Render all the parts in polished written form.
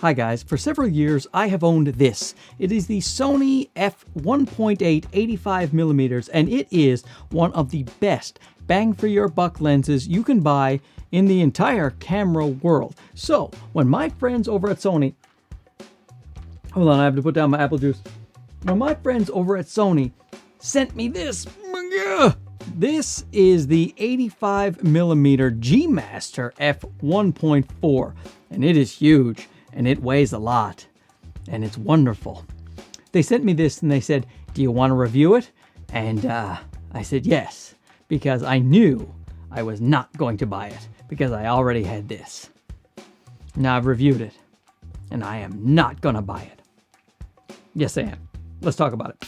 Hi guys, for several years I have owned this. It is the Sony f1.8 85mm and it is one of the best bang for your buck lenses you can buy in the entire camera world. So when my friends over at Sony, hold on, I have to put down my apple juice. When my friends over at Sony sent me this, this is the 85mm G Master f1.4 and it is huge. And it weighs a lot, and it's wonderful. They sent me this and they said, do you want to review it? And I said yes, because I knew I was not going to buy it, because I already had this. Now I've reviewed it, and I am not going to buy it. Yes, I am. Let's talk about it.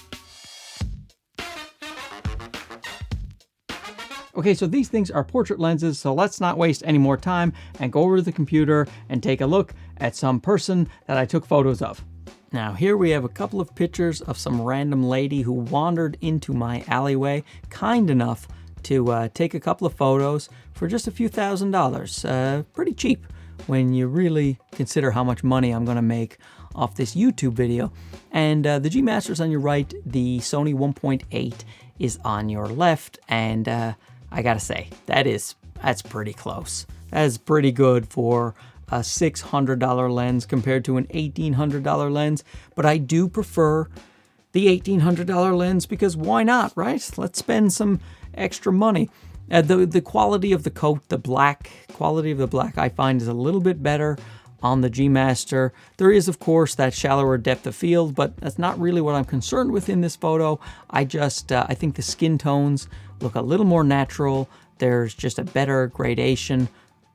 Okay, so these things are portrait lenses, so let's not waste any more time and go over to the computer and take a look at some person that I took photos of. Now here we have a couple of pictures of some random lady who wandered into my alleyway, kind enough to take a couple of photos for just a few $1,000s. Pretty cheap when you really consider how much money I'm gonna make off this YouTube video. And the G Master's on your right, the Sony 1.8 is on your left, and I gotta say, that's pretty close. That is pretty good for a $600 lens compared to an $1,800 lens, but I do prefer the $1,800 lens because why not, right? Let's spend some extra money. The quality of the coat, the black quality of the black, I find is a little bit better on the G Master. There is, of course, that shallower depth of field, but that's not really what I'm concerned with in this photo. I think the skin tones look a little more natural. There's just a better gradation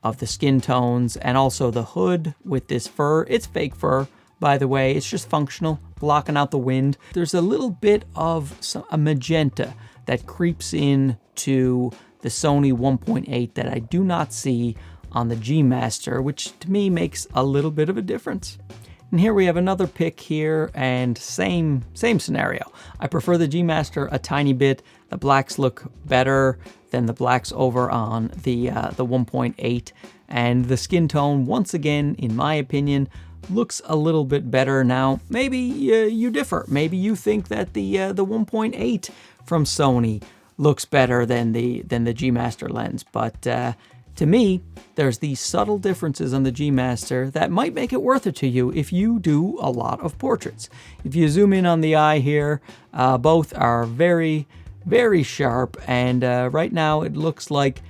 of the skin tones, and also the hood with this fur. It's fake fur, by the way. It's just functional, blocking out the wind. There's a little bit of a magenta that creeps in to the Sony 1.8 that I do not see on the G Master, which to me makes a little bit of a difference. And here we have another pic here, and same scenario. I prefer the G Master a tiny bit. The blacks look better than the blacks over on the 1.8, and the skin tone, once again, in my opinion, looks a little bit better. Now, maybe you differ. Maybe you think that the 1.8 from Sony looks better than the G Master lens, but to me, there's these subtle differences on the G Master that might make it worth it to you if you do a lot of portraits. If you zoom in on the eye here, both are very, very sharp, and right now it looks like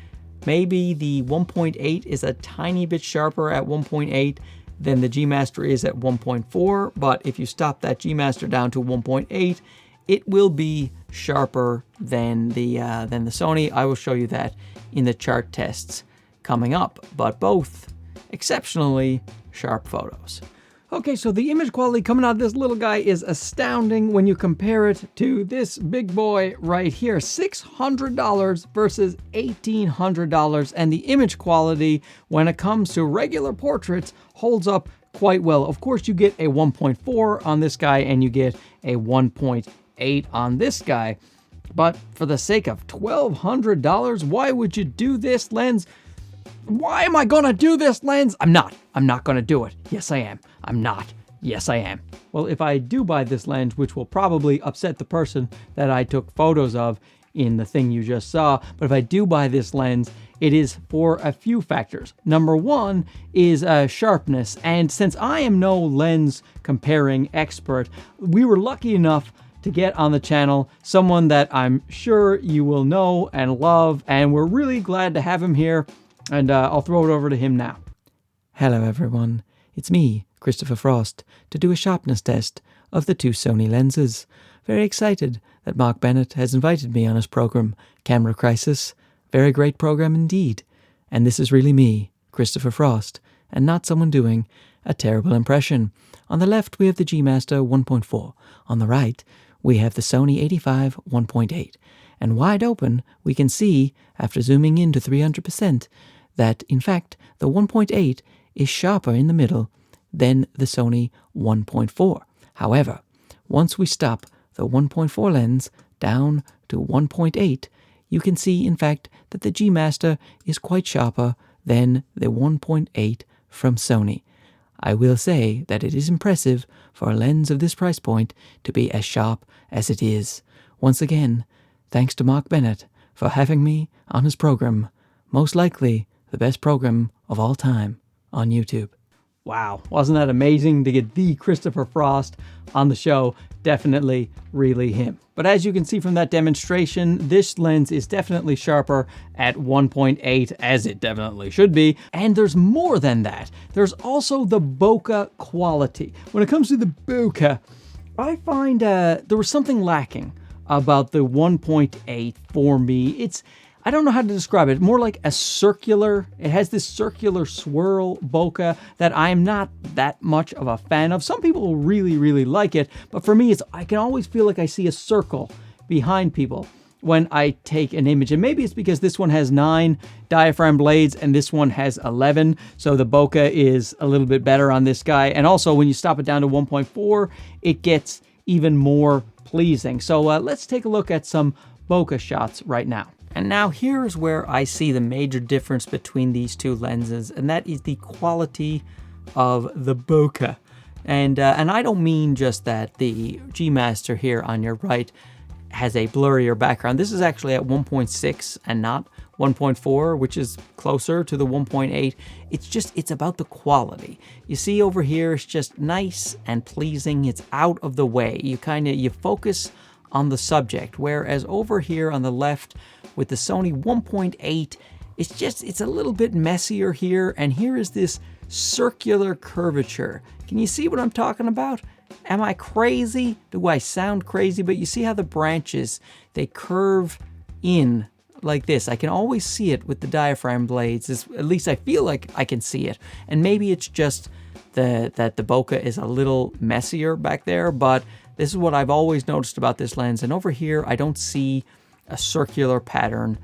maybe the 1.8 is a tiny bit sharper at 1.8 than the G Master is at 1.4, but if you stop that G Master down to 1.8, it will be sharper than the Sony. I will show you that in the chart tests coming up, but both exceptionally sharp photos. Okay, so the image quality coming out of this little guy is astounding when you compare it to this big boy right here. $600 versus $1,800, and the image quality when it comes to regular portraits holds up quite well. Of course, you get a 1.4 on this guy and you get a 1.8 on this guy, but for the sake of $1,200, why would you do this lens? Why am I gonna do this lens? I'm not gonna do it. Yes, I am. I'm not. Yes, I am. Well, if I do buy this lens, which will probably upset the person that I took photos of in the thing you just saw, but if I do buy this lens, it is for a few factors. Number one is sharpness, and since I am no lens comparing expert, we were lucky enough to get on the channel someone that I'm sure you will know and love, and we're really glad to have him here. And I'll throw it over to him now. Hello everyone, it's me, Christopher Frost, to do a sharpness test of the two Sony lenses. Very excited that Mark Bennett has invited me on his program, Camera Crisis. Very great program indeed. And this is really me, Christopher Frost, and not someone doing a terrible impression. On the left we have the G Master 1.4. On the right we have the Sony 85 1.8. And wide open we can see, after zooming in to 300%, that, in fact, the 1.8 is sharper in the middle than the Sony 1.4. However, once we stop the 1.4 lens down to 1.8, you can see, in fact, that the G Master is quite sharper than the 1.8 from Sony. I will say that it is impressive for a lens of this price point to be as sharp as it is. Once again, thanks to Mark Bennett for having me on his program, most likely the best program of all time on YouTube. Wow, wasn't that amazing to get the Christopher Frost on the show? Definitely really him. But as you can see from that demonstration, this lens is definitely sharper at 1.8, as it definitely should be. And there's more than that. There's also the bokeh quality. When it comes to the bokeh, I find there was something lacking about the 1.8 for me. I don't know how to describe it. More like a circular, it has this circular swirl bokeh that I'm not that much of a fan of. Some people really, really like it, but for me, I can always feel like I see a circle behind people when I take an image. And maybe it's because this one has 9 diaphragm blades and this one has 11. So the bokeh is a little bit better on this guy. And also when you stop it down to 1.4, it gets even more pleasing. So let's take a look at some bokeh shots right now. And now here's where I see the major difference between these two lenses, and that is the quality of the bokeh. And I don't mean just that the G Master here on your right has a blurrier background. This is actually at 1.6 and not 1.4, which is closer to the 1.8. It's about the quality. You see over here, it's just nice and pleasing. It's out of the way. You focus on the subject, whereas over here on the left with the Sony 1.8, it's a little bit messier here, and here is this circular curvature. Can you see what I'm talking about? Am I crazy? Do I sound crazy? But you see how the branches, they curve in like this. I can always see it with the diaphragm blades. At least I feel like I can see it. And maybe it's just that the bokeh is a little messier back there, but this is what I've always noticed about this lens. And over here, I don't see a circular pattern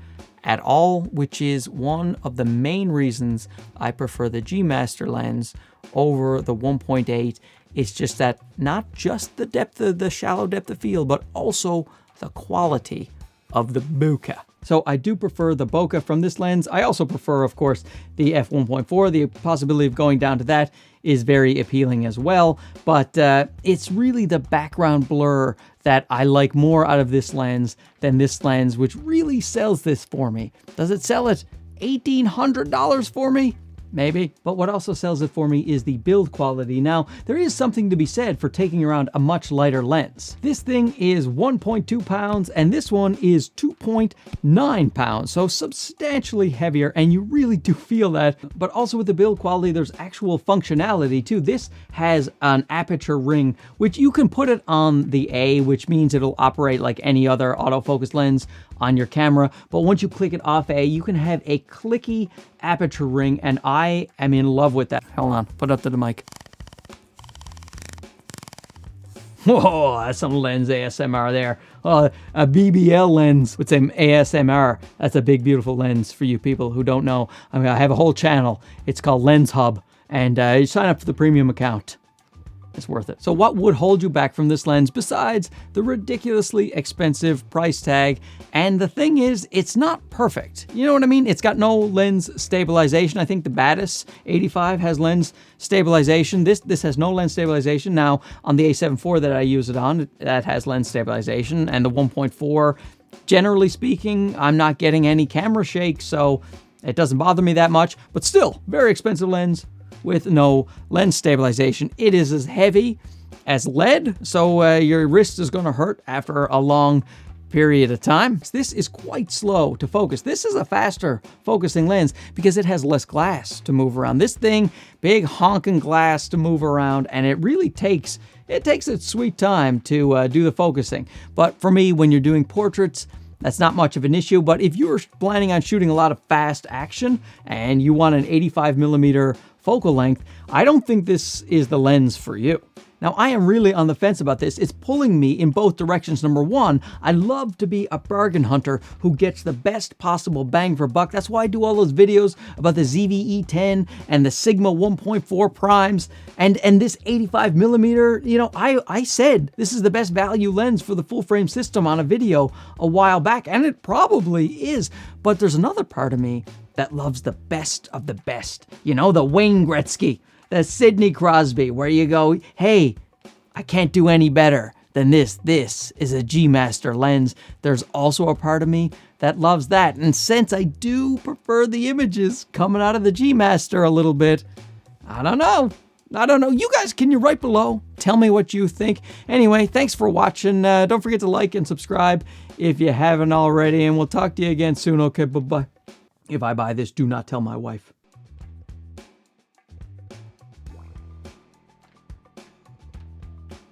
at all, which is one of the main reasons I prefer the G Master lens over the 1.8. It's just that not just the shallow depth of field, but also the quality of the bokeh. So I do prefer the bokeh from this lens. I also prefer, of course, the f1.4. The possibility of going down to that is very appealing as well, but it's really the background blur that I like more out of this lens than this lens, which really sells this for me. Does it sell it $1,800 for me? Maybe. But what also sells it for me is the build quality. Now, there is something to be said for taking around a much lighter lens. This thing is 1.2 pounds and this one is 2.9 pounds. So substantially heavier, and you really do feel that. But also with the build quality, there's actual functionality too. This has an aperture ring, which you can put it on the A, which means it'll operate like any other autofocus lens on your camera. But once you click it off A, you can have a clicky aperture ring, and I am in love with that. Hold on, put it up to the mic. Whoa, that's some lens ASMR there. Oh, a BBL lens with some ASMR. That's a big, beautiful lens for you people who don't know. I have a whole channel. It's called Lens Hub, and you sign up for the premium account. It's worth it. So what would hold you back from this lens besides the ridiculously expensive price tag? And the thing is, it's not perfect. You know what I mean? It's got no lens stabilization. I think the Batis 85 has lens stabilization. This has no lens stabilization. Now, on the A7IV that I use it on, that has lens stabilization. And the 1.4, generally speaking, I'm not getting any camera shake, so it doesn't bother me that much. But still, very expensive lens with no lens stabilization. It is as heavy as lead, so your wrist is going to hurt after a long period of time. This is quite slow to focus. This is a faster focusing lens because it has less glass to move around. This thing, big honking glass to move around, and it really takes its sweet time to do the focusing. But for me, when you're doing portraits, that's not much of an issue. But if you're planning on shooting a lot of fast action and you want an 85mm focal length, I don't think this is the lens for you. Now, I am really on the fence about this. It's pulling me in both directions. Number one, I love to be a bargain hunter who gets the best possible bang for buck. That's why I do all those videos about the ZV-E10 and the Sigma 1.4 primes and this 85mm. You know, I said this is the best value lens for the full frame system on a video a while back, and it probably is. But there's another part of me that loves the best of the best. You know, the Wayne Gretzky. the Sidney Crosby, where you go, hey, I can't do any better than this. This is a G Master lens. There's also a part of me that loves that. And since I do prefer the images coming out of the G Master a little bit, I don't know. You guys, can you write below? Tell me what you think. Anyway, thanks for watching. Don't forget to like and subscribe if you haven't already. And we'll talk to you again soon. Okay, bye-bye. If I buy this, do not tell my wife.